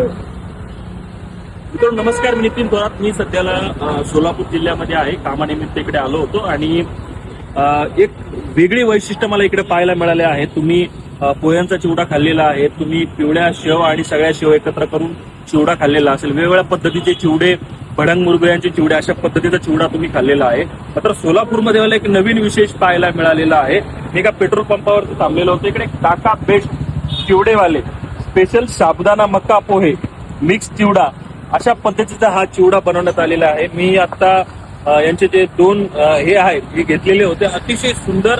मित्रांनो नमस्कार, मी नितीन थोरात. मी सध्याला सोलापूर जिल्ह्यामध्ये आहे. कामानिमित्त इकडे आलो होतो आणि एक वेगळी वैशिष्ट्य मला इकडे पाहायला मिळाले आहे. तुम्ही पोह्यांचा चिवडा खाल्लेला आहे, तुम्ही पिवळ्या शेव आणि सगळ्या शेव एकत्र करून चिवडा खाल्लेला असेल, वेगवेगळ्या पद्धतीचे चिवडे, भडंग मुरगुळ्यांचे चिवडे, अशा पद्धतीचा चिवडा तुम्ही खाल्लेला आहे. मात्र सोलापूरमध्ये मला एक नवीन विशेष पाहायला मिळालेला आहे. मी एका पेट्रोल पंपावरती थांबलेलो होतो. इकडे काका बेस्ट चिवडेवाले, स्पेशल साबुदाणा मका पोहे मिक्स चिवडा, अशा पद्धतीचा हा चिवडा बनवण्यात आलेला आहे. मी आता यांचे जे दोन हे आहेत हे घेतलेले होते. अतिशय सुंदर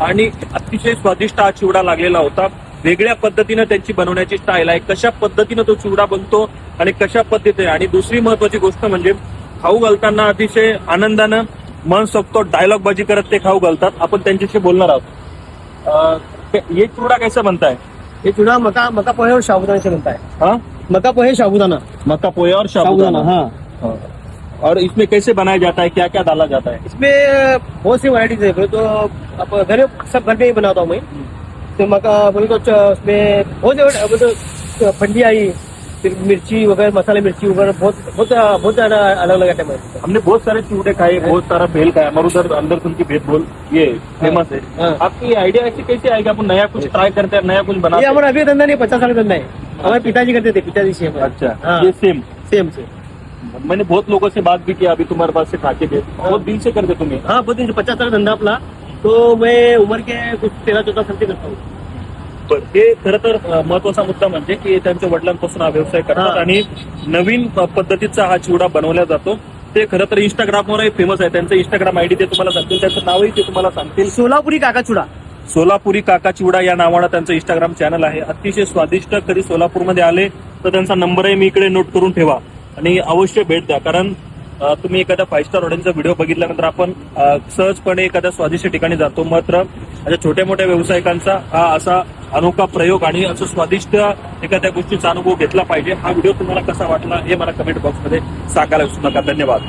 आणि अतिशय स्वादिष्ट हा चिवडा लागलेला होता. वेगळ्या पद्धतीनं त्यांची बनवण्याची स्टाईल आहे, कशा पद्धतीनं तो चिवडा बनतो आणि कशा पद्धतीने. आणि दुसरी महत्वाची गोष्ट म्हणजे खाऊ घालताना अतिशय आनंदानं मन सोबतो डायलॉग बाजी करत ते खाऊ घालतात. आपण त्यांच्याशी बोलणार आहोत. ये चिवडा कैसा बनता है? ये चूड़ा मका पोहे और साबुदाना से बनता है। हाँ, मका पोहे साबुदाना। मक्का पोहे और साबुदाना। हाँ। और इसमें कैसे बनाया जाता है, क्या क्या डाला जाता है? इसमें बहुत सी वैरायटीज है। तो अब घर सब घर में ही बनाता हूँ मैं। तो मका बोले तो उसमें बहुत फंडी आई, फिर मिर्ची वगैरह, मसाले मिर्ची वगैरह बहुत ज्यादा अलग अलग आइटम है। हमने बहुत सारे चिवड़े खाए, बहुत सारा भेल खाया, हमारे उधर अंदर उनकी भेद बोल ये फेमस है। हाँ। आपकी आइडिया ऐसी कैसे आएगा? अपन नया कुछ ट्राई करते हैं, नया कुछ ये बनाते हैं। हमारा अभी धंधा नहीं, 50 साल का धंधा है। हमारे पिताजी करते थे, पिताजी से हमारे। अच्छा, हाँ। ये सेम सेम से। मैंने बहुत लोगों से बात भी की, अभी तुम्हारे पास से खा के गए, बहुत दिल से करते तुम्हें। हाँ, बहुत दिन से 50 साल का धंधा अपना। तो मैं उम्र के कुछ 13-14 साल से करता हूँ। पण हे खरं तर महत्वाचा मुद्दा म्हणजे की त्यांच्या वडिलांपासून हा व्यवसाय करतात हा. आणि नवीन पद्धतीचा हा चिवडा बनवला जातो. ते खरं तर इंस्टाग्रामवरही फेमस आहे. त्यांचं इंस्टाग्राम आयडी ते तुम्हाला सांगतील, त्यांचं नावही ते तुम्हाला सांगतील. सोलापुरी काका चूड़ा। सोलापुरी काका चिवडा या नावानं त्यांचं इंस्टाग्राम चॅनल आहे. अतिशय स्वादिष्ट. कधी सोलापूरमध्ये आले तर त्यांचा नंबरही मी इकडे नोट करून ठेवा आणि अवश्य भेट द्या. कारण तुम्ही एखाद्या 5 स्टार हॉटेलचा व्हिडिओ बघितल्यानंतर आपण सहजपणे एखाद्या स्वादिष्ट ठिकाणी जातो, मात्र अशा छोट्या मोठ्या व्यावसायिकांचा हा असा अनोखा प्रयोग आणि असं स्वादिष्ट एखाद्या गोष्टीचा अनुभव घेतला पाहिजे. हा व्हिडिओ तुम्हाला कसा वाटला हे मला कमेंट बॉक्समध्ये सांगायला विसरू नका. धन्यवाद.